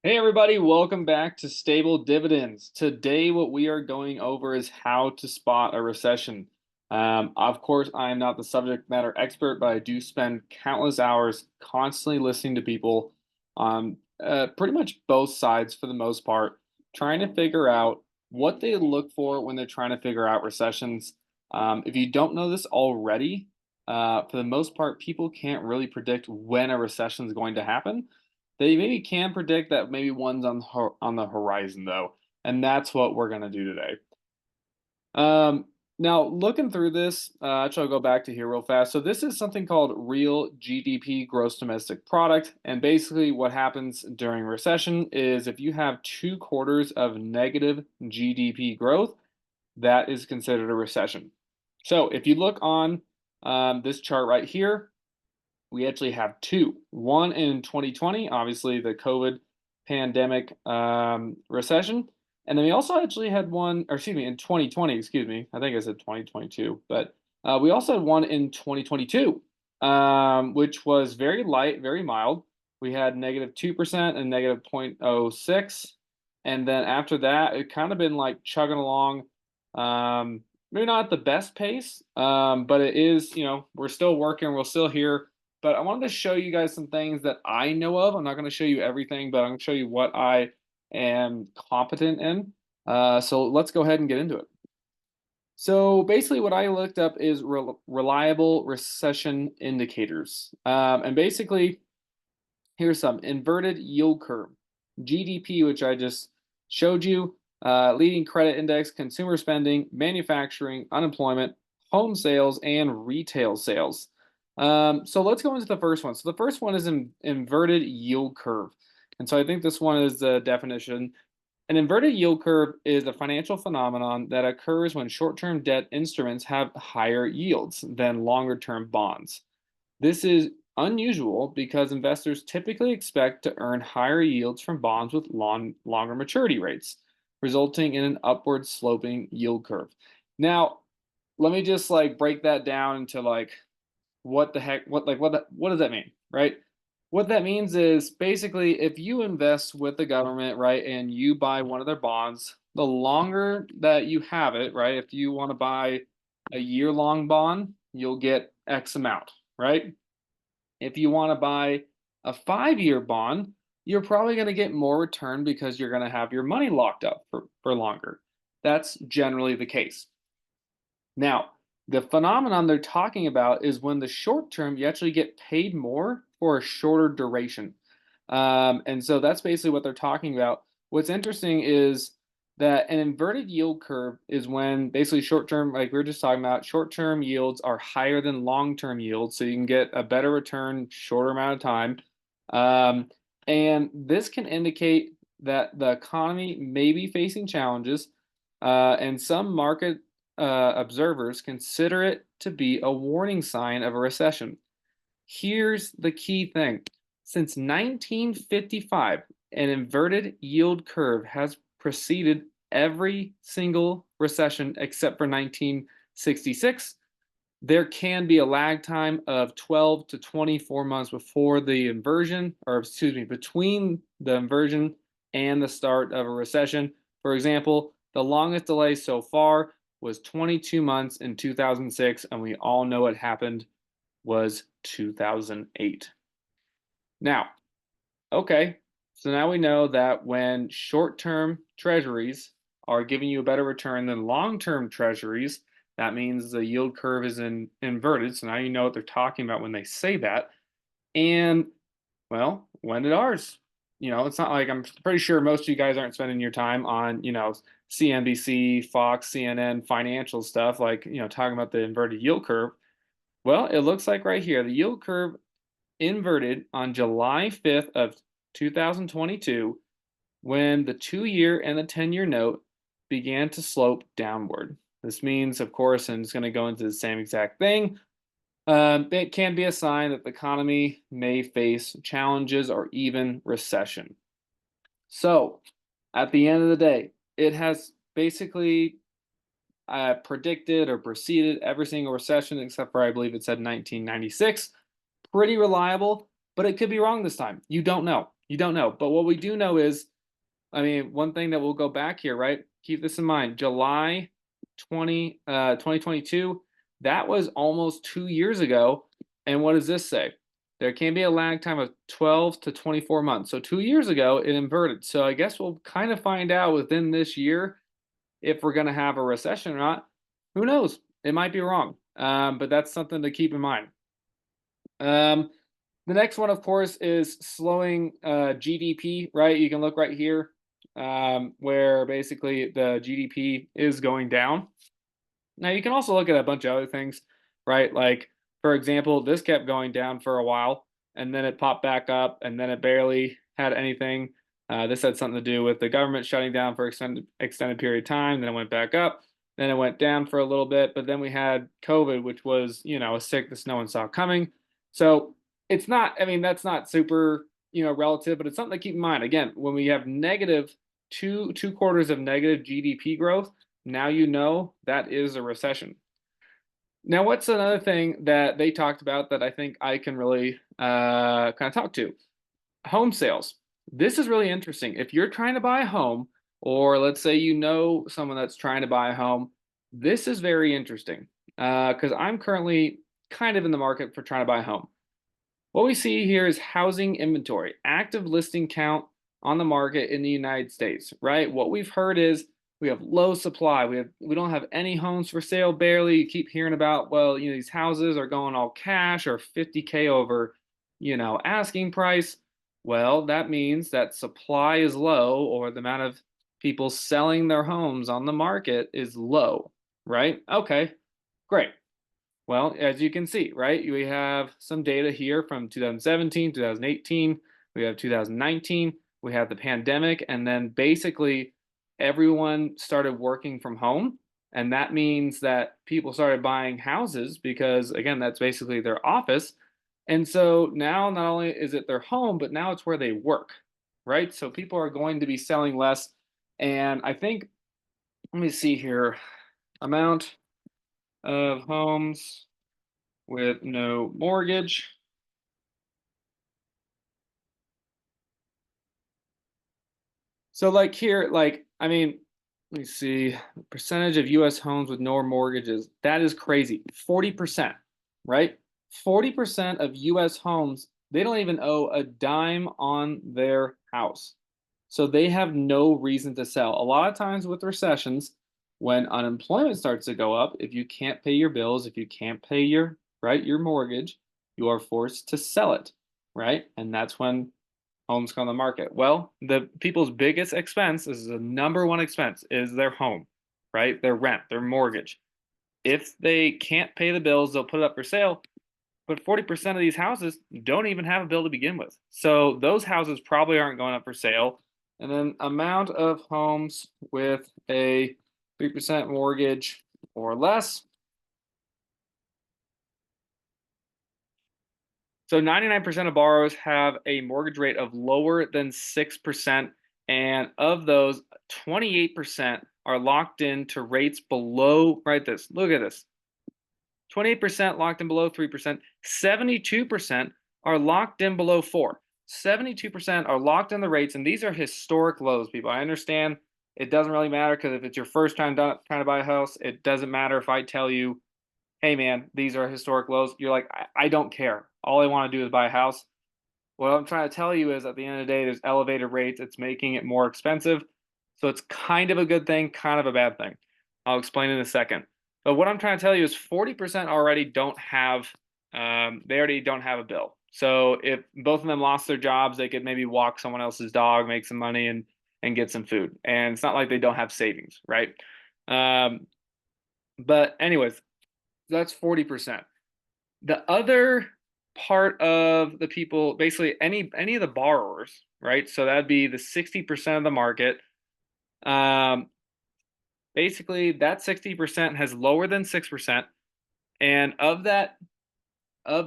Hey everybody, welcome back to Stable Dividends. Today, what we are going over is how to spot a recession. Of course, I am not the subject matter expert, but I do spend countless hours constantly listening to people on pretty much both sides for the most part, trying to figure out what they look for when they're trying to figure out recessions. If you don't know this already, for the most part, people can't really predict when a recession is going to happen. They maybe can predict that maybe one's on the horizon though, and that's what we're gonna do today. Um, Now looking through this, actually I'll go back to here real fast. So this is something called real GDP, gross domestic product, and basically what happens during recession is if you have 2 quarters of negative GDP growth, that is considered a recession. So if you look on this chart right here, we actually have two. One in 2020, obviously the COVID pandemic recession, and then we also actually had one, or excuse me, in 2020. Excuse me, I think I said 2022, but we also had one in 2022, which was very light, very mild. We had -2% and -0.06, and then after that, it kind of been like chugging along. Maybe not at the best pace, but it is. We're still working. We're still here, but I wanted to show you guys some things that I know of. I'm not going to show you everything, but I'm going to show you what I am competent in. So let's go ahead and get into it. So basically, what I looked up is reliable recession indicators. And basically, here's some inverted yield curve, GDP, which I just showed you, leading credit index, consumer spending, manufacturing, unemployment, home sales, and retail sales. So let's go into the first one. So the first one is an inverted yield curve. And so I think this one is the definition. An inverted yield curve is a financial phenomenon that occurs when short-term debt instruments have higher yields than longer-term bonds. This is unusual because investors typically expect to earn higher yields from bonds with longer maturity rates, resulting in an upward sloping yield curve. Now, let me just like break that down into like what the heck what does that mean, right? What that means is basically if you invest with the government, right, and you buy one of their bonds, the longer that you have it, right? If you want to buy a year-long bond, you'll get X amount, right? If you want to buy a 5-year bond, you're probably going to get more return because you're going to have your money locked up for longer. That's generally the case. Now, the phenomenon they're talking about is when the short term you actually get paid more for a shorter duration. And so that's basically what they're talking about. What's interesting is that an inverted yield curve is when basically short term, like we were just talking about, short term yields are higher than long term yields. So you can get a better return, shorter amount of time. Um, and this can indicate that the economy may be facing challenges. And some market observers consider it to be a warning sign of a recession. Here's the key thing. Since 1955, an inverted yield curve has preceded every single recession except for 1966. There can be a lag time of 12 to 24 months before the inversion, or excuse me, between the inversion and the start of a recession. For example, the longest delay so far was 22 months in 2006, and we all know what happened was 2008. Now, okay, so now we know that when short-term treasuries are giving you a better return than long-term treasuries, that means the yield curve is inverted. So now you know what they're talking about when they say that. And well, when did ours? It's not like I'm pretty sure most of you guys aren't spending your time on, CNBC, Fox, CNN financial stuff, like, talking about the inverted yield curve. Well, it looks like right here, the yield curve inverted on July 5th of 2022 when the 2-year and the 10-year note began to slope downward. This means, of course, and it's going to go into the same exact thing, it can be a sign that the economy may face challenges or even recession. So, at the end of the day, it has basically predicted or preceded every single recession except for, I believe it said 1996. Pretty reliable, but it could be wrong this time. You don't know. You don't know. But what we do know is, I mean, one thing that we'll go back here, right? Keep this in mind. July 2022, that was almost 2 years ago. And what does this say? There can be a lag time of 12 to 24 months. So 2 years ago, it inverted. So I guess we'll kind of find out within this year if we're going to have a recession or not. Who knows? It might be wrong. But that's something to keep in mind. Um, the next one, of course, is slowing GDP, right? You can look right here where basically the GDP is going down. Now, you can also look at a bunch of other things, right? Like, for example, this kept going down for a while, and then it popped back up, and then it barely had anything. This had something to do with the government shutting down for extended period of time. Then it went back up. Then it went down for a little bit, but then we had COVID, which was, a sickness no one saw coming. So it's not, I mean, that's not super, relative, but it's something to keep in mind. Again, when we have negative two quarters of negative GDP growth, now you know that is a recession. Now, what's another thing that they talked about that I think I can really kind of talk to? Home sales. This is really interesting. If you're trying to buy a home, or let's say you know someone that's trying to buy a home, this is very interesting because I'm currently kind of in the market for trying to buy a home. What we see here is housing inventory, active listing count on the market in the United States, right? What we've heard is we have low supply. We don't have any homes for sale barely. You keep hearing about, well, these houses are going all cash or 50K over, asking price. Well, that means that supply is low or the amount of people selling their homes on the market is low, right? Okay, great. Well, as you can see, right, we have some data here from 2017, 2018, we have 2019, we have the pandemic, and then basically everyone started working from home. And that means that people started buying houses because, again, that's basically their office. And so now not only is it their home, but now it's where they work, right? So people are going to be selling less. And I think, let me see here, amount of homes with no mortgage. So like here, like, I mean, let me see, the percentage of US homes with no mortgages. That is crazy. 40%, right? 40% of US homes, they don't even owe a dime on their house. So they have no reason to sell. A lot of times with recessions, when unemployment starts to go up, if you can't pay your bills, if you can't pay your mortgage, you are forced to sell it, right? And that's when homes come on the market. Well, the people's biggest expense is the number one expense is their home, right? Their rent, their mortgage. If they can't pay the bills, they'll put it up for sale. But 40% of these houses don't even have a bill to begin with. So those houses probably aren't going up for sale. And then amount of homes with a 3% mortgage or less. So 99% of borrowers have a mortgage rate of lower than 6%. And of those, 28% are locked into rates below, right? Look at this. 28% locked in below 3%. 72% are locked in below 4. 72% are locked in the rates. And these are historic lows, people. I understand it doesn't really matter because if it's your first time trying to buy a house, it doesn't matter if I tell you, hey man, these are historic lows. You're like, I don't care. All I want to do is buy a house. What I'm trying to tell you is at the end of the day, there's elevated rates. It's making it more expensive. So it's kind of a good thing, kind of a bad thing. I'll explain in a second. But what I'm trying to tell you is 40% already don't have, they already don't have a bill. So if both of them lost their jobs, they could maybe walk someone else's dog, make some money, and get some food. And it's not like they don't have savings, right? But anyways, that's 40%. The other part of the people, basically any of the borrowers, right? So that'd be the 60% of the market. Basically, that 60% has lower than 6%. And of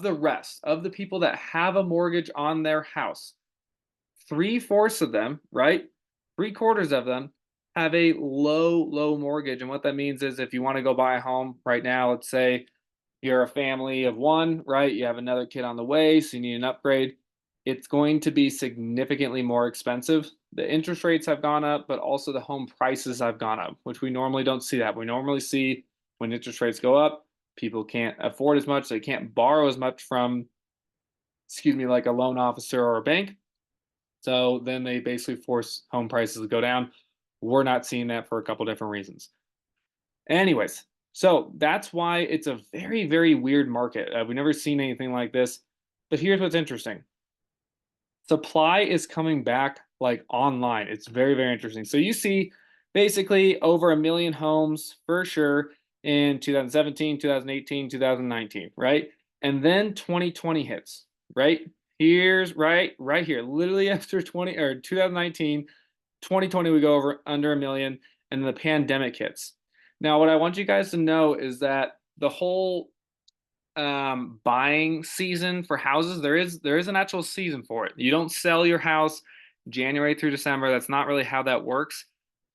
the rest of the people that have a mortgage on their house, 3/4 of them, right? 3/4 of them have a low mortgage. And what that means is if you want to go buy a home right now, let's say you're a family of one, right? You have another kid on the way, so you need an upgrade. it's going to be significantly more expensive. The interest rates have gone up, but also the home prices have gone up, which we normally don't see that. We normally see when interest rates go up, people can't afford as much, they can't borrow as much from, excuse me, like a loan officer or a bank. So then they basically force home prices to go down. We're not seeing that for a couple different reasons. Anyways, so that's why it's a very, very weird market. We've never seen anything like this. But here's what's interesting: supply is coming back like online. It's very, very interesting. So you see basically over a million homes for sure in 2017, 2018, 2019, right? And then 2020 hits, right? Here's right here, literally after 20 or 2019, 2020 we go over under a million, and the pandemic hits. Now, what I want you guys to know is that the whole buying season for houses, there is an actual season for it. You don't sell your house January through December. That's not really how that works,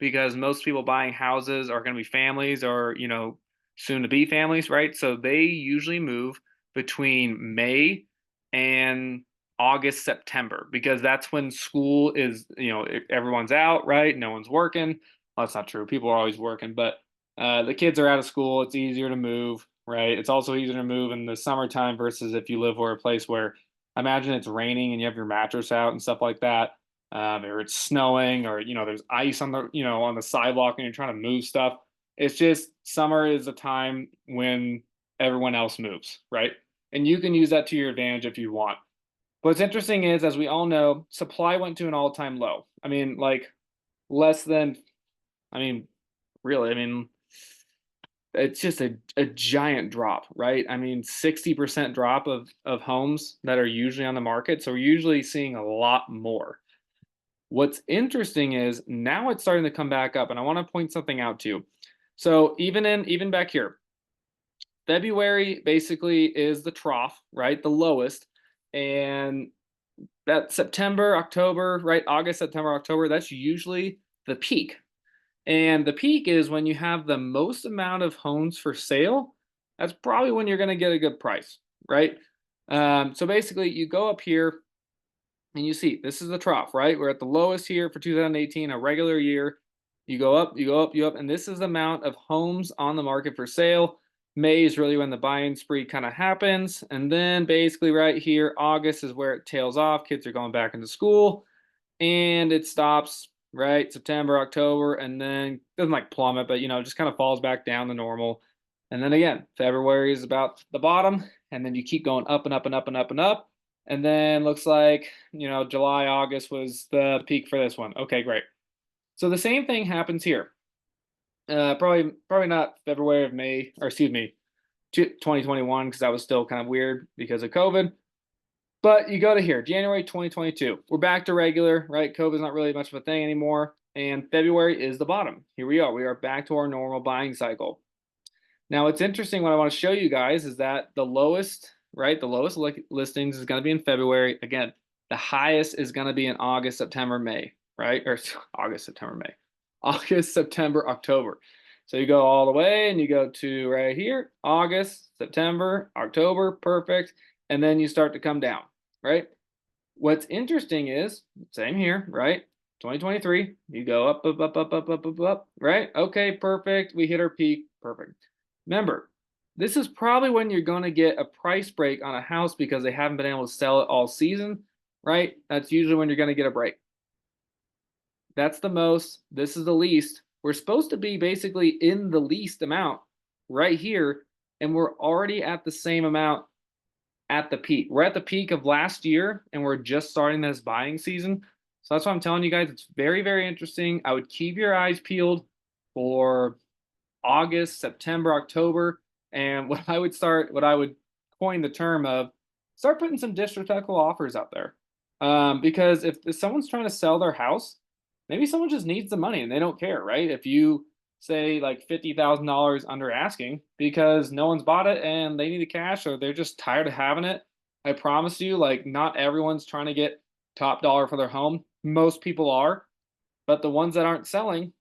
because most people buying houses are going to be families, or soon to be families, right? So they usually move between May and August, September, because that's when school is, everyone's out, right? No one's working. Well, that's not true. People are always working, but the kids are out of school. It's easier to move, right? It's also easier to move in the summertime versus if you live where a place where, imagine it's raining and you have your mattress out and stuff like that, or it's snowing, or there's ice on the on the sidewalk and you're trying to move stuff. It's just summer is a time when everyone else moves, right? And you can use that to your advantage if you want. What's interesting is, as we all know, supply went to an all-time low. I mean, like less than, I mean, really, I mean, it's just a giant drop, right? I mean, 60% drop of homes that are usually on the market. So we're usually seeing a lot more. What's interesting is now it's starting to come back up, and I want to point something out to you. So even back here, February basically is the trough, right? The lowest. And that September, October, right? August, September, October, that's usually the peak. And the peak is when you have the most amount of homes for sale. That's probably when you're going to get a good price, right? So basically, you go up here and you see this is the trough, right? We're at the lowest here for 2018, a regular year. You go up, you go up, you up, and this is the amount of homes on the market for sale. May is really when the buying spree kind of happens. And then basically right here, August is where it tails off. Kids are going back into school and it stops, right? September, October, and then doesn't like plummet, but just kind of falls back down to normal. And then again, February is about the bottom, and then you keep going up and up and up and up and up. And then looks like, July, August was the peak for this one. Okay, great. So the same thing happens here. Probably not February of May, or excuse me, 2021, because that was still kind of weird because of COVID. But you go to here, January 2022. We're back to regular, right? COVID's not really much of a thing anymore. And February is the bottom. Here we are. We are back to our normal buying cycle. Now, what's interesting, what I want to show you guys is that the lowest, right? The lowest listings is going to be in February. Again, the highest is going to be in August, September, May, right? Or August, September, May. August, September, October. So you go all the way and you go to right here, August, September, October, perfect. And then you start to come down, right? What's interesting is, same here, right? 2023, you go up, up, up, up, up, up, up, up, right? Okay, perfect. We hit our peak, perfect. Remember, this is probably when you're going to get a price break on a house because they haven't been able to sell it all season, right? That's usually when you're going to get a break. That's the most, this is the least. We're supposed to be basically in the least amount right here, and we're already at the same amount at the peak. We're at the peak of last year, and we're just starting this buying season. So that's why I'm telling you guys, it's very, very interesting. I would keep your eyes peeled for August, September, October, and what I would coin the term of, start putting some disrespectful offers out there. Because if someone's trying to sell their house, maybe someone just needs the money and they don't care, right? If you say like $50,000 under asking because no one's bought it and they need the cash, or they're just tired of having it, I promise you, like, not everyone's trying to get top dollar for their home. Most people are, but the ones that aren't selling,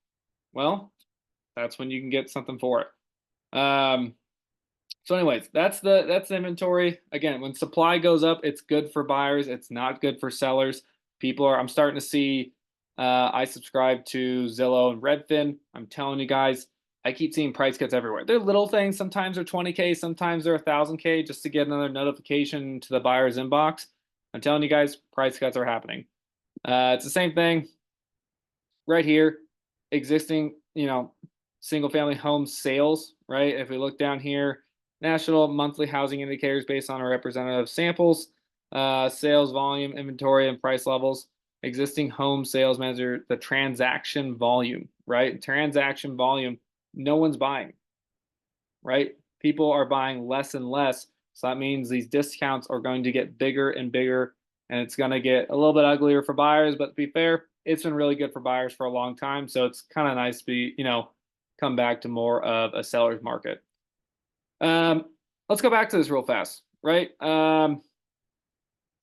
well, that's when you can get something for it. So anyways, that's the inventory. Again, when supply goes up, it's good for buyers. It's not good for sellers. I'm starting to see, I subscribe to Zillow and Redfin. I'm telling you guys, I keep seeing price cuts everywhere. They're little things. Sometimes they're 20K, sometimes they're 1,000K just to get another notification to the buyer's inbox. I'm telling you guys, price cuts are happening. It's the same thing right here, existing, single family home sales, right? If we look down here, national monthly housing indicators based on our representative samples, sales volume, inventory, and price levels. Existing home sales measure the transaction volume, right? Transaction volume, no one's buying, right? People are buying less and less. So that means these discounts are going to get bigger and bigger, and it's going to get a little bit uglier for buyers. But to be fair, it's been really good for buyers for a long time. So it's kind of nice to be, come back to more of a seller's market. Um, let's go back to this real fast, right?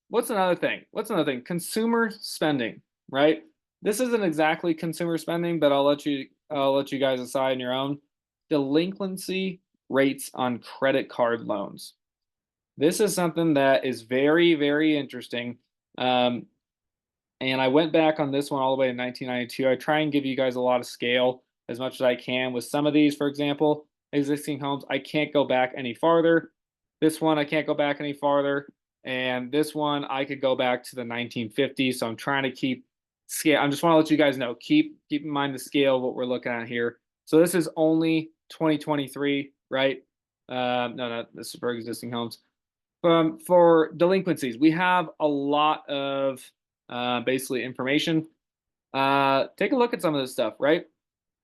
What's another thing? Consumer spending, right? This isn't exactly consumer spending, but I'll let you guys decide on your own. Delinquency rates on credit card loans. This is something that is very, very interesting. Um, and I went back on this one all the way to 1992. I try and give you guys a lot of scale as much as I can with some of these. For example, existing homes, I can't go back any farther. This one, I can't go back any farther. And this one, I could go back to the 1950s. So I'm trying to keep scale. I just want to let you guys know, keep in mind the scale of what we're looking at here. So this is only 2023, right? No, this is for existing homes. For delinquencies, we have a lot of basically information. Take a look at some of this stuff, right?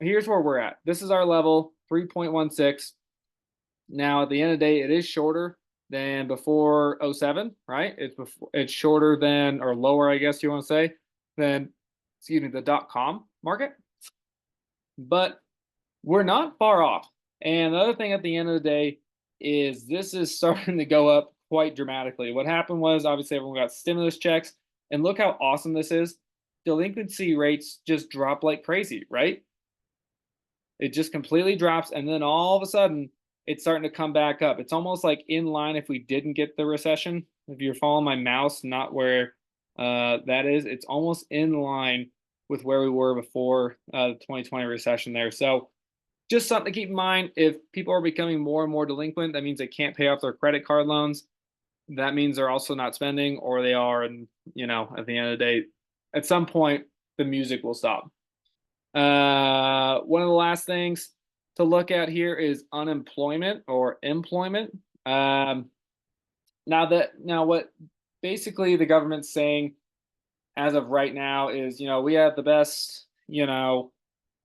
Here's where we're at. This is our level, 3.16. Now, at the end of the day, it is shorter than before 07, right? It's shorter than, or lower, I guess you want to say, than, the .com market. But we're not far off. And the other thing at the end of the day is this is starting to go up quite dramatically. What happened was obviously everyone got stimulus checks, and look how awesome this is. Delinquency rates just drop like crazy, right? It just completely drops, and then all of a sudden it's starting to come back up. It's almost like in line if we didn't get the recession. If you're following my mouse, not where that is, it's almost in line with where we were before the 2020 recession there. So just something to keep in mind. If people are becoming more and more delinquent, that means they can't pay off their credit card loans. That means they're also not spending, or they are, and at the end of the day, at some point the music will stop. One of the last things to look at here is unemployment or employment. Now what basically the government's saying as of right now is, we have the best,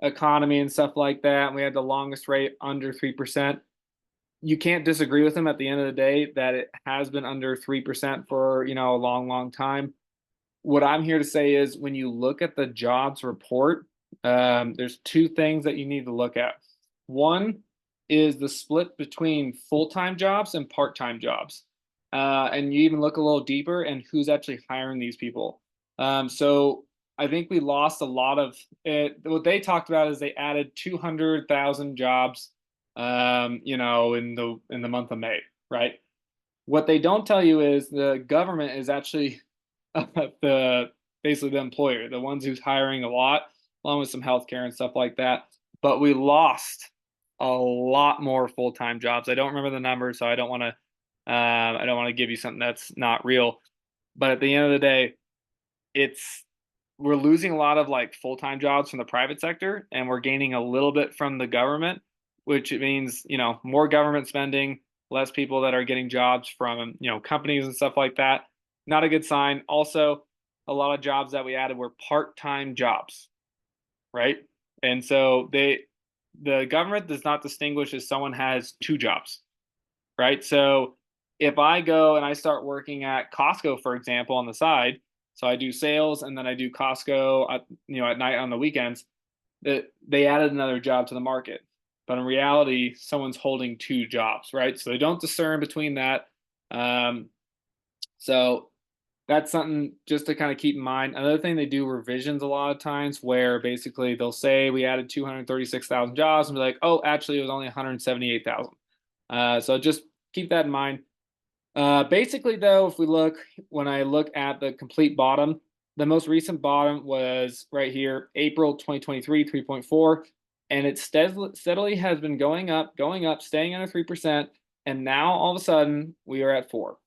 economy and stuff like that. We had the longest rate under 3%. You can't disagree with them at the end of the day that it has been under 3% for, a long, long time. What I'm here to say is when you look at the jobs report, there's two things that you need to look at. One is the split between full-time jobs and part-time jobs. And you even look a little deeper and who's actually hiring these people. So I think we lost a lot of it. What they talked about is they added 200,000 jobs, in the month of May, right? What they don't tell you is the government is actually basically the employer, the ones who's hiring a lot, along with some healthcare and stuff like that. But we lost a lot more full-time jobs. I don't remember the numbers, so I don't want to give you something that's not real. But at the end of the day, we're losing a lot of like full-time jobs from the private sector, and we're gaining a little bit from the government, which means, more government spending, less people that are getting jobs from, companies and stuff like that. Not a good sign. Also, a lot of jobs that we added were part-time jobs, right? And so the government does not distinguish if someone has two jobs, right? So if I go and I start working at Costco, for example, on the side, so I do sales and then I do Costco at night on the weekends, they added another job to the market. But in reality, someone's holding two jobs, right? So they don't discern between that. So that's something just to kind of keep in mind. Another thing, they do revisions a lot of times where basically they'll say we added 236,000 jobs and be like, oh, actually it was only 178,000. So just keep that in mind. Basically, though, if we look, when I look at the complete bottom, the most recent bottom was right here, April 2023, 3.4, and it steadily has been going up, staying under 3%, and now all of a sudden we are at 4.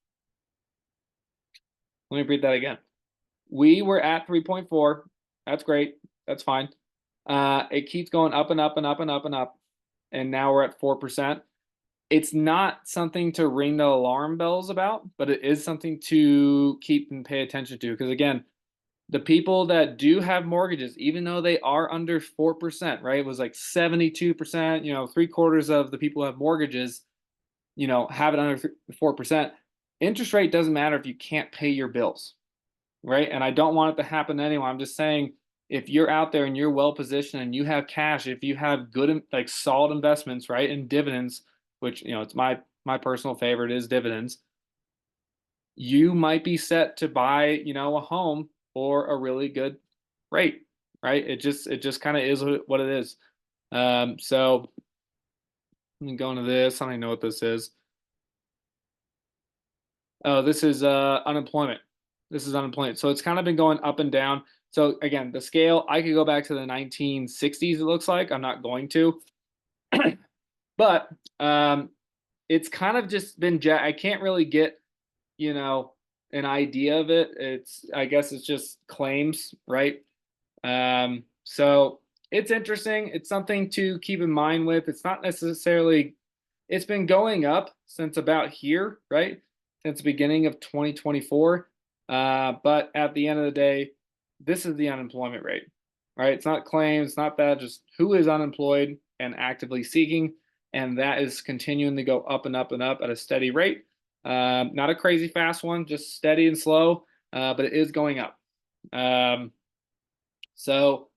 Let me read that again. We were at 3.4. That's great. That's fine. It keeps going up and up and up and up and up, and now we're at 4%. It's not something to ring the alarm bells about, but it is something to keep and pay attention to. Because again, the people that do have mortgages, even though they are under 4%, right? It was like 72%, 3/4 of the people who have mortgages, have it under 4%. Interest rate doesn't matter if you can't pay your bills, right? And I don't want it to happen to anyone. I'm just saying, if you're out there and you're well positioned and you have cash, if you have good, like solid investments, right, and dividends, which it's my personal favorite is dividends, you might be set to buy a home for a really good rate, right? It just kind of is what it is. So let me go into this. I don't even know what this is. Oh, this is unemployment. This is unemployment. So it's kind of been going up and down. So again, the scale, I could go back to the 1960s, it looks like. I'm not going to. But it's kind of just been I can't really get, an idea of it. I guess it's just claims, right? So it's interesting. It's something to keep in mind with. It's not necessarily, it's been going up since about here, right? Since the beginning of 2024. But at the end of the day, this is the unemployment rate, right? It's not claims, it's not that, just who is unemployed and actively seeking. And that is continuing to go up and up and up at a steady rate. Not a crazy fast one, just steady and slow, but it is going up. So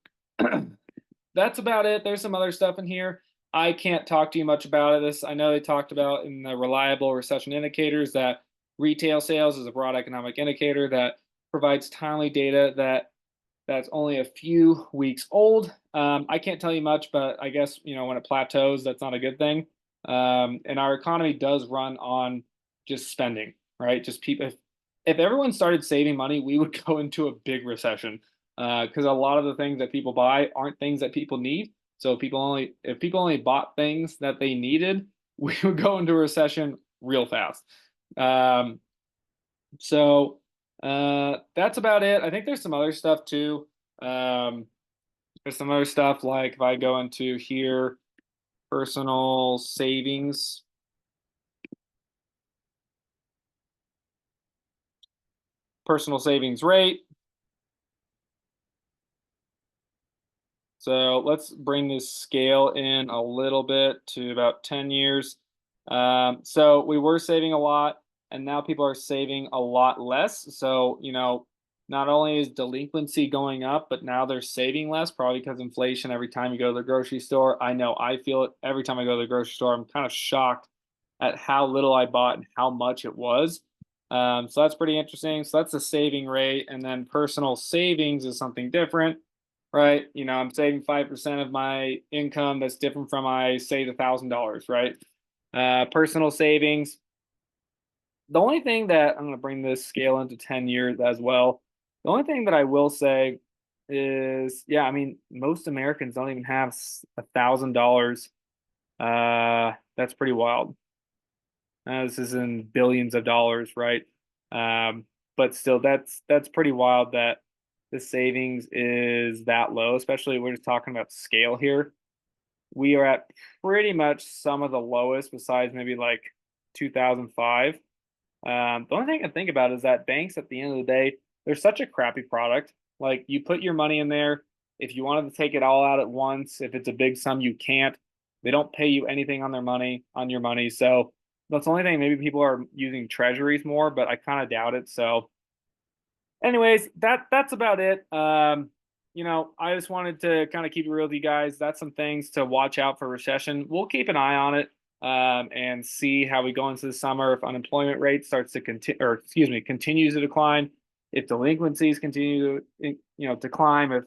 that's about it. There's some other stuff in here. I can't talk to you much about this. I know they talked about in the reliable recession indicators that retail sales is a broad economic indicator that provides timely data that's only a few weeks old. I can't tell you much, but I guess when it plateaus, that's not a good thing. And our economy does run on just spending, right? Just people. If everyone started saving money, we would go into a big recession because a lot of the things that people buy aren't things that people need. So if people only bought things that they needed, we would go into a recession real fast. So that's about it. I think there's some other stuff too. There's some other stuff like if I go into here, personal savings. Personal savings rate. So let's bring this scale in a little bit to about 10 years. So we were saving a lot, and now people are saving a lot less. So, not only is delinquency going up, but now they're saving less, probably because inflation every time you go to the grocery store. I know I feel it every time I go to the grocery store. I'm kind of shocked at how little I bought and how much it was. So that's pretty interesting. So that's the saving rate. And then personal savings is something different, right? I'm saving 5% of my income. That's different from I save $1,000, right? Personal savings. The only thing that I'm going to bring this scale into 10 years as well. The only thing that I will say is, yeah, I mean, most Americans don't even have $1,000. That's pretty wild. This is in billions of dollars, right? But still, that's pretty wild that the savings is that low, especially we're just talking about scale here. We are at pretty much some of the lowest besides maybe like 2005. The only thing I think about is that banks at the end of the day, they're such a crappy product. Like you put your money in there. If you wanted to take it all out at once, if it's a big sum, you can't. They don't pay you anything on your money. So that's the only thing. Maybe people are using treasuries more, but I kind of doubt it. So anyways, that's about it. I just wanted to kind of keep it real with you guys. That's some things to watch out for recession. We'll keep an eye on it and see how we go into the summer. If unemployment rate starts to continues to decline, if delinquencies continue to, to climb, if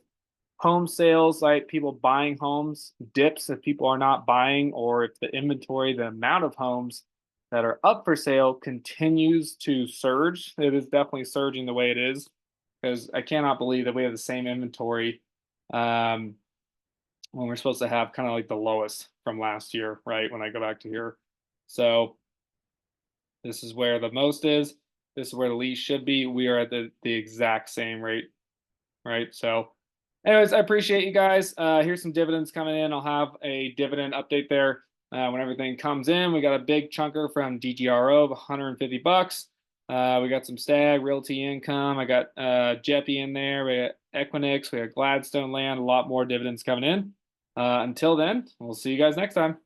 home sales, like people buying homes, dips if people are not buying, or if the inventory, the amount of homes that are up for sale continues to surge. It is definitely surging the way it is, because I cannot believe that we have the same inventory um, when we're supposed to have kind of like the lowest from last year, right? When I go back to here. So this is where the most is. This is where the least should be. We are at the exact same rate, right? So, anyways, I appreciate you guys. Here's some dividends coming in. I'll have a dividend update there when everything comes in. We got a big chunker from DGRO of 150 bucks. We got some Stag, Realty Income. I got Jeppy in there. We got Equinix. We got Gladstone Land. A lot more dividends coming in. Until then, we'll see you guys next time.